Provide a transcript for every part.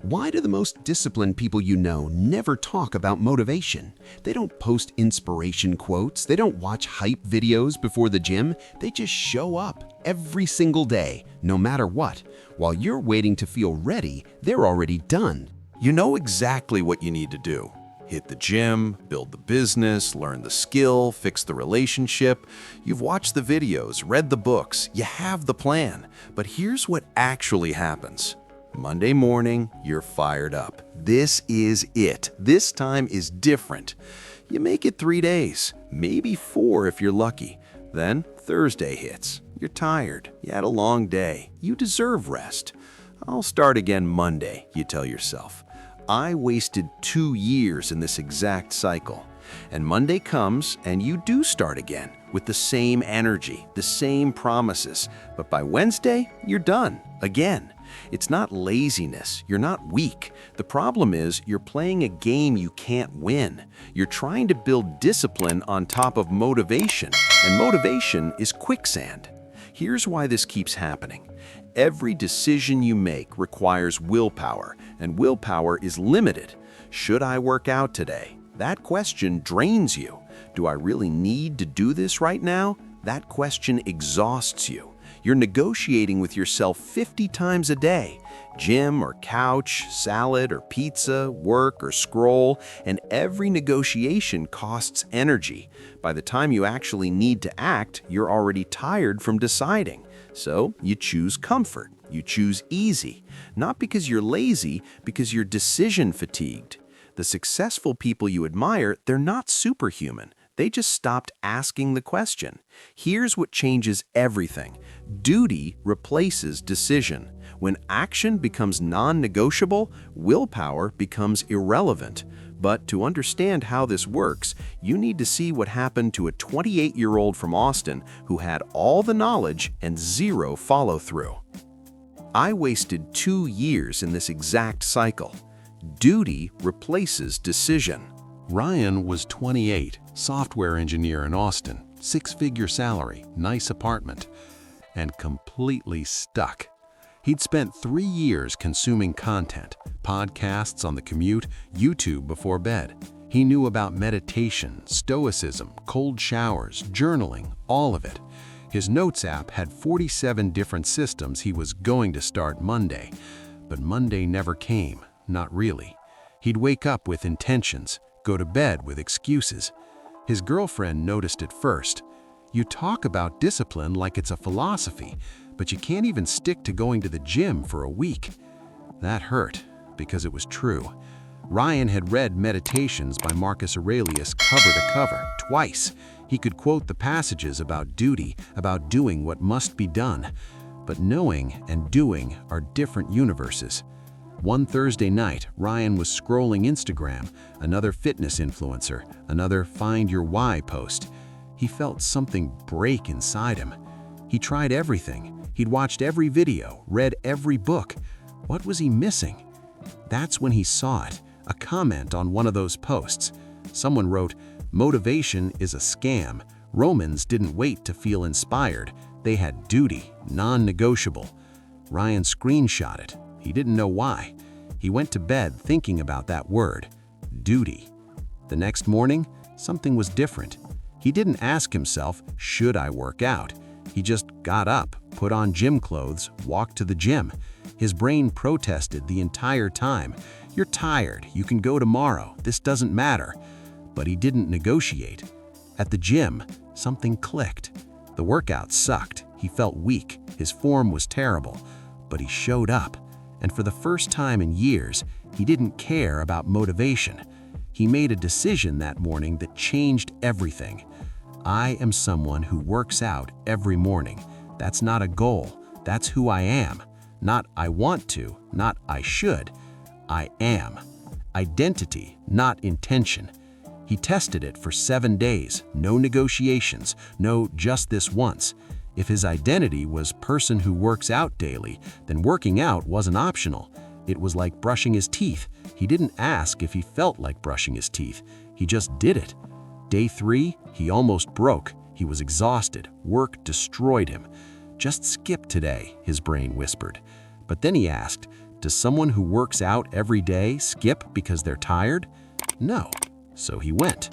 Why do the most disciplined people you know never talk about motivation? They don't post inspiration quotes, they don't watch hype videos before the gym, they just show up every single day, no matter what. While you're waiting to feel ready, they're already done. You know exactly what you need to do. Hit the gym, build the business, learn the skill, fix the relationship. You've watched the videos, read the books, you have the plan. But here's what actually happens. Monday morning, you're fired up. This is it. This time is different. You make it 3 days, maybe 4 if you're lucky. Then Thursday hits. You're tired. You had a long day. You deserve rest. I'll start again Monday, you tell yourself. I wasted 2 years in this exact cycle. And Monday comes and you do start again with the same energy, the same promises. But by Wednesday, you're done again. It's not laziness. You're not weak. The problem is you're playing a game you can't win. You're trying to build discipline on top of motivation, and motivation is quicksand. Here's why this keeps happening. Every decision you make requires willpower, and willpower is limited. Should I work out today? That question drains you. Do I really need to do this right now? That question exhausts you. You're negotiating with yourself 50 times a day. Gym or couch, salad or pizza, work or scroll, and every negotiation costs energy. By the time you actually need to act, you're already tired from deciding. So you choose comfort. You choose easy. Not because you're lazy, because you're decision fatigued. The successful people you admire, they're not superhuman. They just stopped asking the question. Here's what changes everything. Duty replaces decision. When action becomes non-negotiable, willpower becomes irrelevant. But to understand how this works, you need to see what happened to a 28-year-old from Austin who had all the knowledge and zero follow-through. I wasted 2 years in this exact cycle. Duty replaces decision. Ryan was 28, software engineer in Austin, 6-figure salary, nice apartment, and completely stuck. He'd spent 3 years consuming content, podcasts on the commute, YouTube before bed. He knew about meditation, stoicism, cold showers, journaling, all of it. His notes app had 47 different systems he was going to start Monday, but Monday never came, not really. He'd wake up with intentions, go to bed with excuses. His girlfriend noticed it first. You talk about discipline like it's a philosophy, but you can't even stick to going to the gym for a week. That hurt, because it was true. Ryan had read Meditations by Marcus Aurelius cover to cover, twice. He could quote the passages about duty, about doing what must be done. But knowing and doing are different universes. One Thursday night, Ryan was scrolling Instagram, another fitness influencer, another Find Your Why post. He felt something break inside him. He tried everything. He'd watched every video, read every book. What was he missing? That's when he saw it, a comment on one of those posts. Someone wrote, "Motivation is a scam. Romans didn't wait to feel inspired. They had duty, non-negotiable." Ryan screenshot it. He didn't know why. He went to bed thinking about that word, duty. The next morning, something was different. He didn't ask himself, should I work out? He just got up, put on gym clothes, walked to the gym. His brain protested the entire time. You're tired, you can go tomorrow, this doesn't matter. But he didn't negotiate. At the gym, something clicked. The workout sucked. He felt weak. His form was terrible. But he showed up. And for the first time in years, he didn't care about motivation. He made a decision that morning that changed everything. I am someone who works out every morning. That's not a goal. That's who I am. Not I want to, not I should. I am. Identity, not intention. He tested it for 7 days, no negotiations, no just this once. If his identity was person who works out daily, then working out wasn't optional. It was like brushing his teeth. He didn't ask if he felt like brushing his teeth. He just did it. Day 3, he almost broke. He was exhausted. Work destroyed him. Just skip today, his brain whispered. But then he asked, Does someone who works out every day skip because they're tired? No. So he went.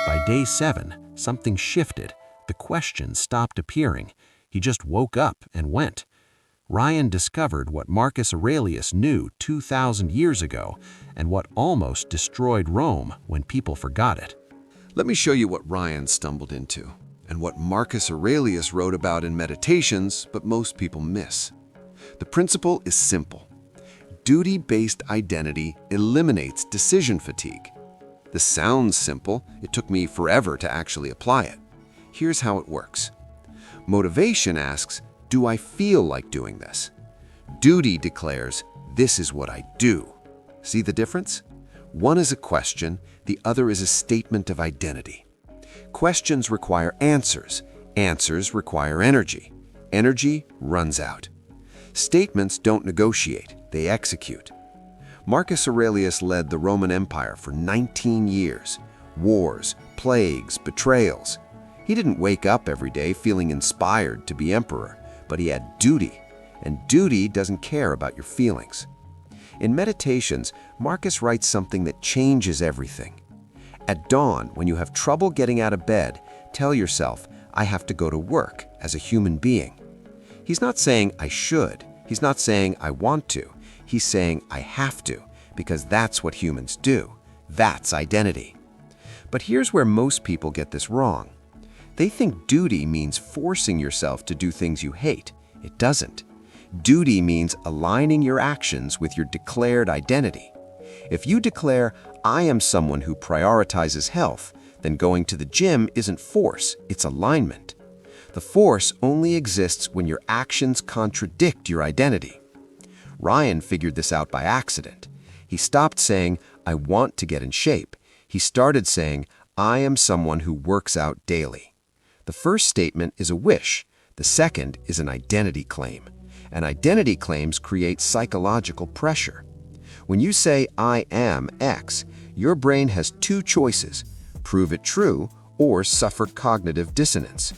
By day 7, something shifted. The questions stopped appearing. He just woke up and went. Ryan discovered what Marcus Aurelius knew 2,000 years ago and what almost destroyed Rome when people forgot it. Let me show you what Ryan stumbled into and what Marcus Aurelius wrote about in Meditations, but most people miss. The principle is simple. Duty-based identity eliminates decision fatigue. This sounds simple. It took me forever to actually apply it. Here's how it works. Motivation asks, do I feel like doing this? Duty declares, this is what I do. See the difference? One is a question, the other is a statement of identity. Questions require answers. Answers require energy. Energy runs out. Statements don't negotiate, they execute. Marcus Aurelius led the Roman Empire for 19 years. Wars, plagues, betrayals. He didn't wake up every day feeling inspired to be emperor, but he had duty, and duty doesn't care about your feelings. In Meditations, Marcus writes something that changes everything. At dawn, when you have trouble getting out of bed, tell yourself, I have to go to work as a human being. He's not saying I should. He's not saying I want to. He's saying I have to, because that's what humans do. That's identity. But here's where most people get this wrong. They think duty means forcing yourself to do things you hate. It doesn't. Duty means aligning your actions with your declared identity. If you declare, I am someone who prioritizes health, then going to the gym isn't force, it's alignment. The force only exists when your actions contradict your identity. Ryan figured this out by accident. He stopped saying, I want to get in shape. He started saying, I am someone who works out daily. The first statement is a wish. The second is an identity claim. And identity claims create psychological pressure. When you say, I am X, your brain has two choices: prove it true or suffer cognitive dissonance.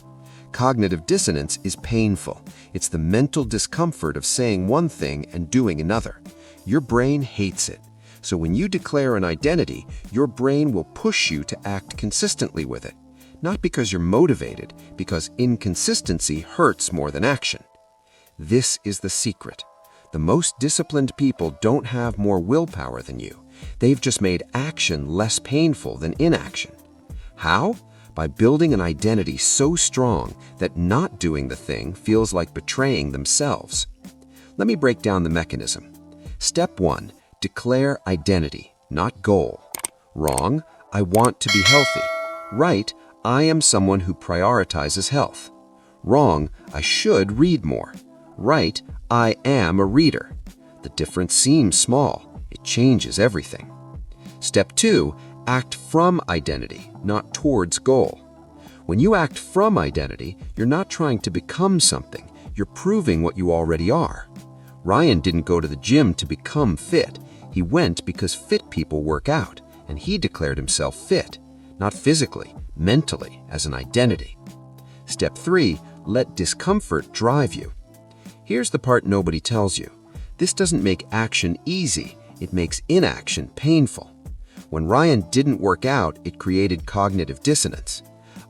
Cognitive dissonance is painful. It's the mental discomfort of saying one thing and doing another. Your brain hates it. So when you declare an identity, your brain will push you to act consistently with it. Not because you're motivated, because inconsistency hurts more than action. This is the secret. The most disciplined people don't have more willpower than you. They've just made action less painful than inaction. How? By building an identity so strong that not doing the thing feels like betraying themselves. Let me break down the mechanism. Step 1. Declare identity, not goal. Wrong, I want to be healthy. Right, I am someone who prioritizes health. Wrong, I should read more. Right, I am a reader. The difference seems small. It changes everything. Step 2. Act from identity, not towards goal. When you act from identity, you're not trying to become something. You're proving what you already are. Ryan didn't go to the gym to become fit. He went because fit people work out, and he declared himself fit, not physically, mentally, as an identity. Step 3. Let discomfort drive you. Here's the part nobody tells you. This doesn't make action easy. It makes inaction painful. When Ryan didn't work out, it created cognitive dissonance.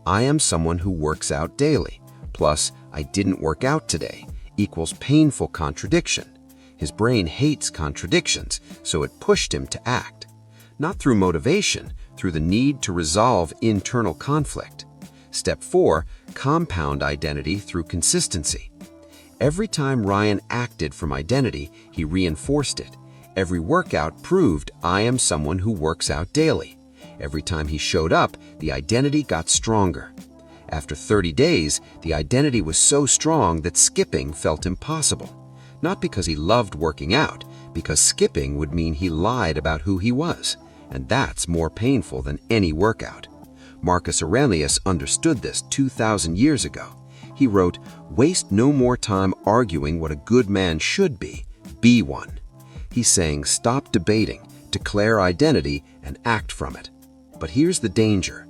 I am someone who works out daily, plus I didn't work out today, equals painful contradiction. His brain hates contradictions, so it pushed him to act. Not through motivation, through the need to resolve internal conflict. Step 4. Compound identity through consistency. Every time Ryan acted from identity, he reinforced it. Every workout proved I am someone who works out daily. Every time he showed up, the identity got stronger. After 30 days, the identity was so strong that skipping felt impossible. Not because he loved working out, because skipping would mean he lied about who he was, and that's more painful than any workout. Marcus Aurelius understood this 2,000 years ago. He wrote, "Waste no more time arguing what a good man should be one." He's saying stop debating, declare identity, and act from it. But here's the danger.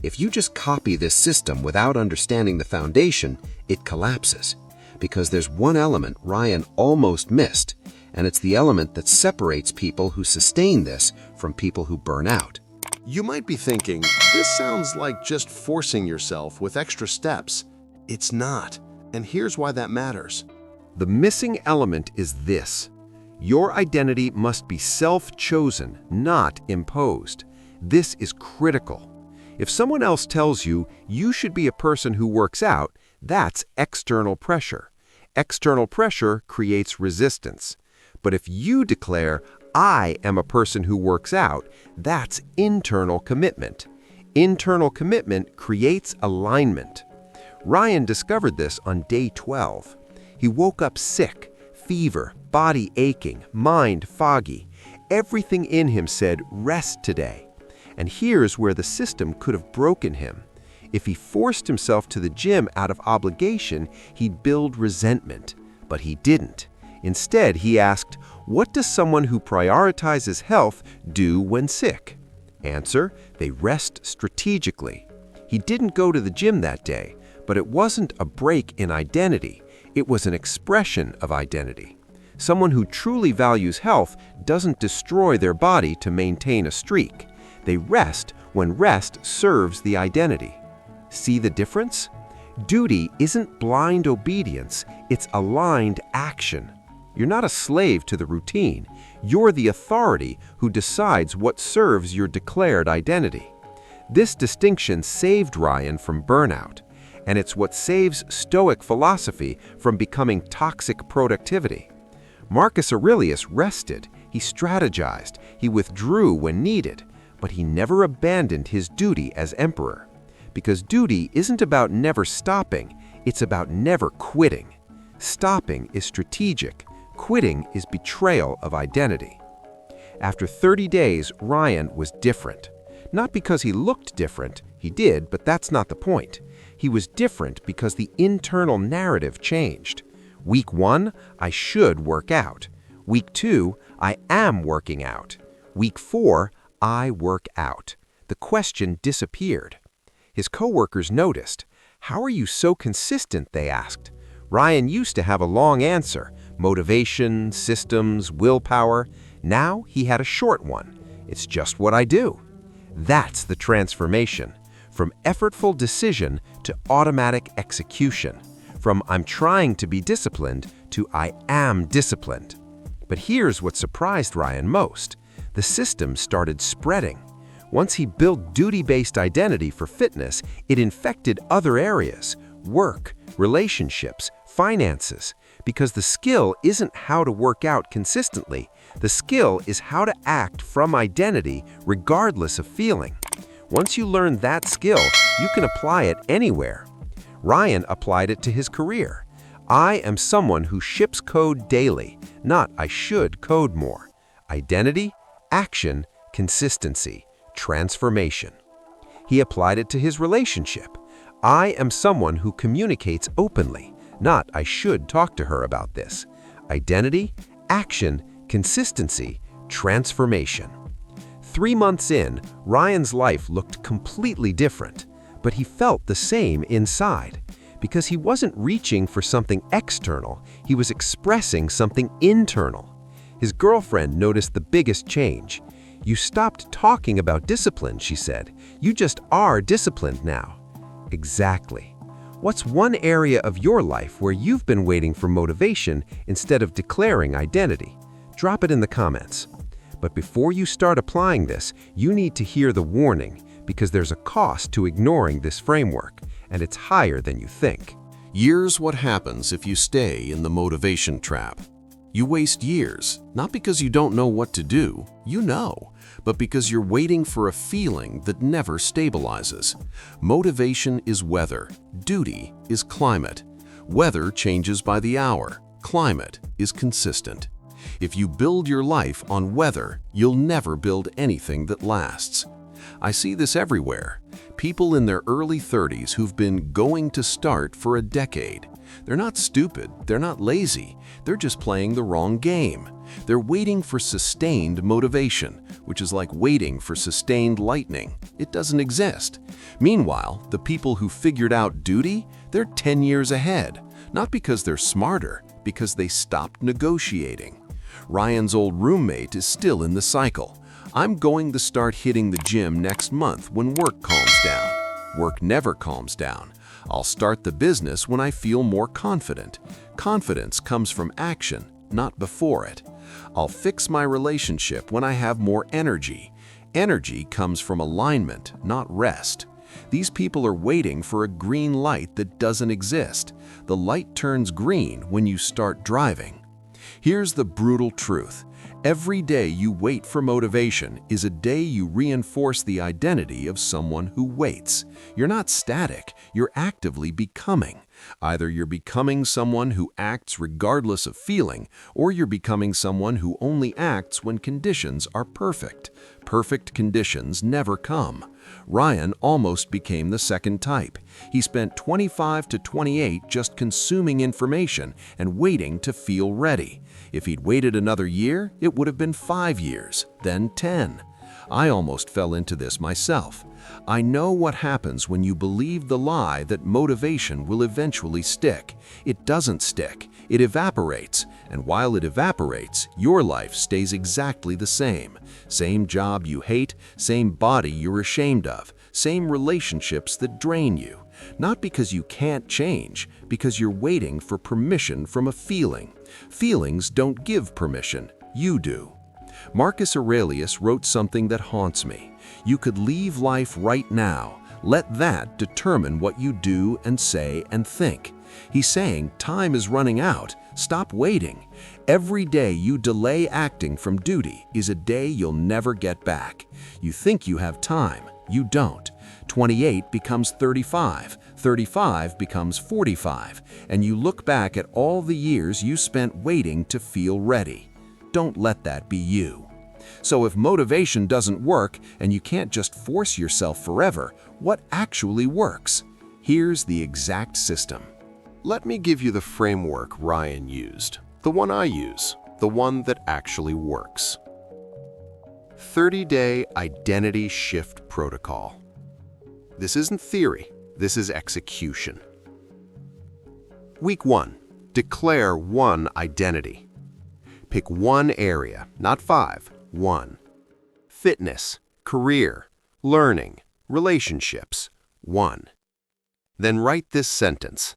If you just copy this system without understanding the foundation, it collapses. Because there's one element Ryan almost missed, and it's the element that separates people who sustain this from people who burn out. You might be thinking, this sounds like just forcing yourself with extra steps. It's not, and here's why that matters. The missing element is this. Your identity must be self-chosen, not imposed. This is critical. If someone else tells you you should be a person who works out, that's external pressure. External pressure creates resistance. But if you declare, I am a person who works out, that's internal commitment. Internal commitment creates alignment. Ryan discovered this on day 12. He woke up sick, fever, body aching, mind foggy. Everything in him said, rest today. And here's where the system could have broken him. If he forced himself to the gym out of obligation, he'd build resentment. But he didn't. Instead, he asked, what does someone who prioritizes health do when sick? Answer, they rest strategically. He didn't go to the gym that day, but it wasn't a break in identity. It was an expression of identity. Someone who truly values health doesn't destroy their body to maintain a streak. They rest when rest serves the identity. See the difference? Duty isn't blind obedience, it's aligned action. You're not a slave to the routine. You're the authority who decides what serves your declared identity. This distinction saved Ryan from burnout, and it's what saves Stoic philosophy from becoming toxic productivity. Marcus Aurelius rested, he strategized, he withdrew when needed, but he never abandoned his duty as emperor. Because duty isn't about never stopping, it's about never quitting. Stopping is strategic. Quitting is betrayal of identity. After 30 days, Ryan was different. Not because he looked different, he did, but that's not the point. He was different because the internal narrative changed. Week 1, I should work out. Week 2, I am working out. Week 4, I work out. The question disappeared. His coworkers noticed. How are you so consistent, they asked. Ryan used to have a long answer, motivation, systems, willpower. Now he had a short one. It's just what I do. That's the transformation. From effortful decision to automatic execution. From I'm trying to be disciplined to I am disciplined. But here's what surprised Ryan most. The system started spreading. Once he built duty-based identity for fitness, it infected other areas, work, relationships, finances, because the skill isn't how to work out consistently. The skill is how to act from identity regardless of feeling. Once you learn that skill, you can apply it anywhere. Ryan applied it to his career. I am someone who ships code daily, not I should code more. Identity, action, consistency, transformation. He applied it to his relationship. I am someone who communicates openly, not I should talk to her about this. Identity, action, consistency, transformation. 3 months in, Ryan's life looked completely different, but he felt the same inside. Because he wasn't reaching for something external, he was expressing something internal. His girlfriend noticed the biggest change. You stopped talking about discipline, she said. You just are disciplined now. Exactly. What's one area of your life where you've been waiting for motivation instead of declaring identity? Drop it in the comments. But before you start applying this, you need to hear the warning, because there's a cost to ignoring this framework, and it's higher than you think. Here's what happens if you stay in the motivation trap. You waste years, not because you don't know what to do, you know, but because you're waiting for a feeling that never stabilizes. Motivation is weather, duty is climate. Weather changes by the hour, climate is consistent. If you build your life on weather, you'll never build anything that lasts. I see this everywhere. People in their early 30s who've been going to start for a decade. They're not stupid, they're not lazy, they're just playing the wrong game. They're waiting for sustained motivation, which is like waiting for sustained lightning. It doesn't exist. Meanwhile, the people who figured out duty, they're 10 years ahead, not because they're smarter, because they stopped negotiating. Ryan's old roommate is still in the cycle. I'm going to start hitting the gym next month when work calms down. Work never calms down. I'll start the business when I feel more confident. Confidence comes from action, not before it. I'll fix my relationship when I have more energy. Energy comes from alignment, not rest. These people are waiting for a green light that doesn't exist. The light turns green when you start driving. Here's the brutal truth. Every day you wait for motivation is a day you reinforce the identity of someone who waits. You're not static, you're actively becoming. Either you're becoming someone who acts regardless of feeling, or you're becoming someone who only acts when conditions are perfect. Perfect conditions never come. Ryan almost became the second type. He spent 25 to 28 just consuming information and waiting to feel ready. If he'd waited another year, it would have been 5 years, then 10. I almost fell into this myself. I know what happens when you believe the lie that motivation will eventually stick. It doesn't stick. It evaporates. And while it evaporates, your life stays exactly the same. Same job you hate, same body you're ashamed of, same relationships that drain you. Not because you can't change, because you're waiting for permission from a feeling. Feelings don't give permission. You do. Marcus Aurelius wrote something that haunts me. You could leave life right now. Let that determine what you do and say and think. He's saying time is running out. Stop waiting. Every day you delay acting from duty is a day you'll never get back. You think you have time. You don't. 28 becomes 35. 35 becomes 45. And you look back at all the years you spent waiting to feel ready. Don't let that be you. So if motivation doesn't work and you can't just force yourself forever, what actually works? Here's the exact system. Let me give you the framework Ryan used, the one I use, the one that actually works. 30-day identity shift protocol. This isn't theory, this is execution. Week 1. Declare one identity. Pick one area, not 5, 1. Fitness, career, learning, relationships, 1. Then write this sentence.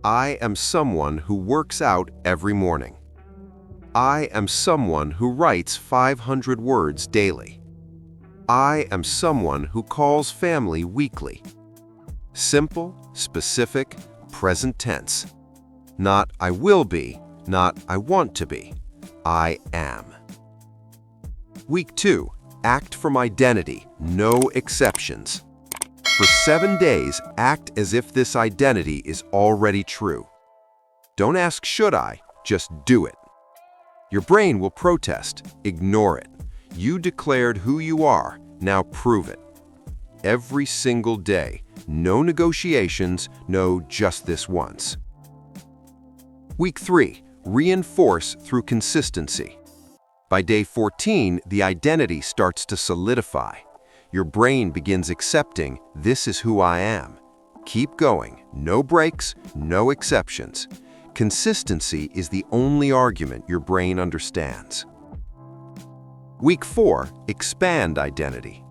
I am someone who works out every morning. I am someone who writes 500 words daily. I am someone who calls family weekly. Simple, specific, present tense. Not I will be, not I want to be. I am. Week 2. Act from identity, no exceptions. For 7 days, act as if this identity is already true. Don't ask should I, just do it. Your brain will protest, ignore it. You declared who you are, now prove it. Every single day, no negotiations, no just this once. Week 3. Reinforce through consistency. By day 14, the identity starts to solidify. Your brain begins accepting, this is who I am. Keep going, no breaks, no exceptions. Consistency is the only argument your brain understands. Week 4, expand identity.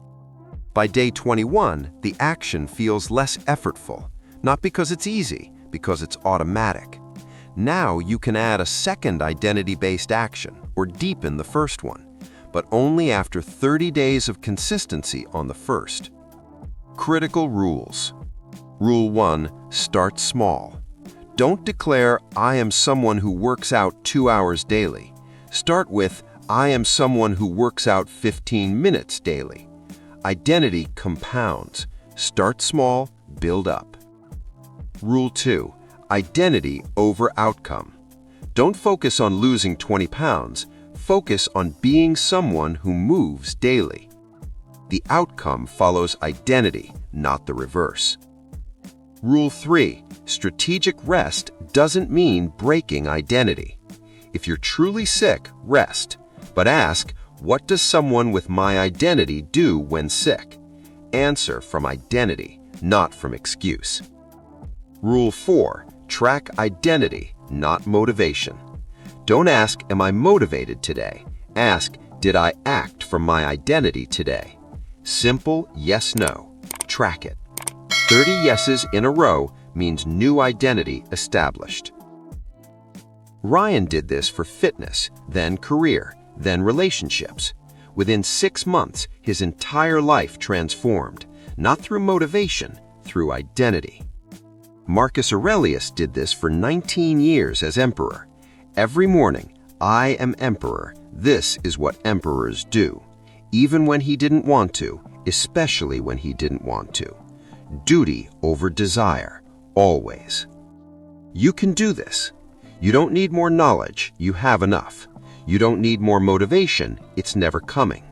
By day 21, the action feels less effortful, not because it's easy, because it's automatic. Now you can add a second identity-based action or deepen the first one, but only after 30 days of consistency on the first. Critical rules. Rule 1, start small. Don't declare, I am someone who works out 2 hours daily. Start with, I am someone who works out 15 minutes daily. Identity compounds. Start small, build up. Rule 2, identity over outcome. Don't focus on losing 20 pounds. Focus on being someone who moves daily. The outcome follows identity, not the reverse. Rule 3, strategic rest doesn't mean breaking identity. If you're truly sick, rest. But ask, what does someone with my identity do when sick? Answer from identity, not from excuse. Rule 4, track identity, not motivation. Don't ask, am I motivated today? Ask, did I act from my identity today? Simple yes-no. Track it. 30 yeses in a row means new identity established. Ryan did this for fitness, then career, then relationships. Within 6 months, his entire life transformed, not through motivation, through identity. Marcus Aurelius did this for 19 years as emperor. Every morning, I am emperor. This is what emperors do. Even when he didn't want to, especially when he didn't want to. Duty over desire, always. You can do this. You don't need more knowledge, you have enough. You don't need more motivation, it's never coming.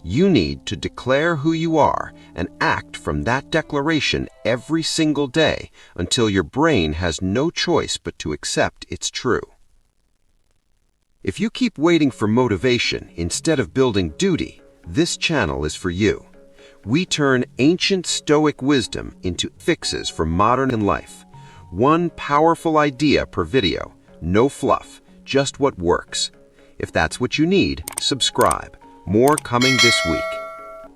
You need to declare who you are and act from that declaration every single day until your brain has no choice but to accept it's true. If you keep waiting for motivation instead of building duty, this channel is for you. We turn ancient Stoic wisdom into fixes for modern life. One powerful idea per video, no fluff, just what works. If that's what you need, subscribe. More coming this week.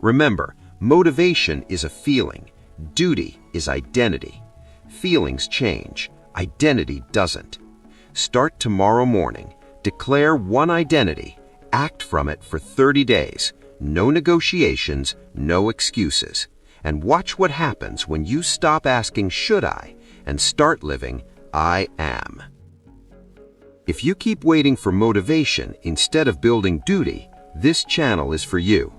Remember, motivation is a feeling. Duty is identity. Feelings change. Identity doesn't. Start tomorrow morning. Declare one identity. Act from it for 30 days. No negotiations, no excuses. And watch what happens when you stop asking, should I, and start living, I am. If you keep waiting for motivation instead of building duty, this channel is for you.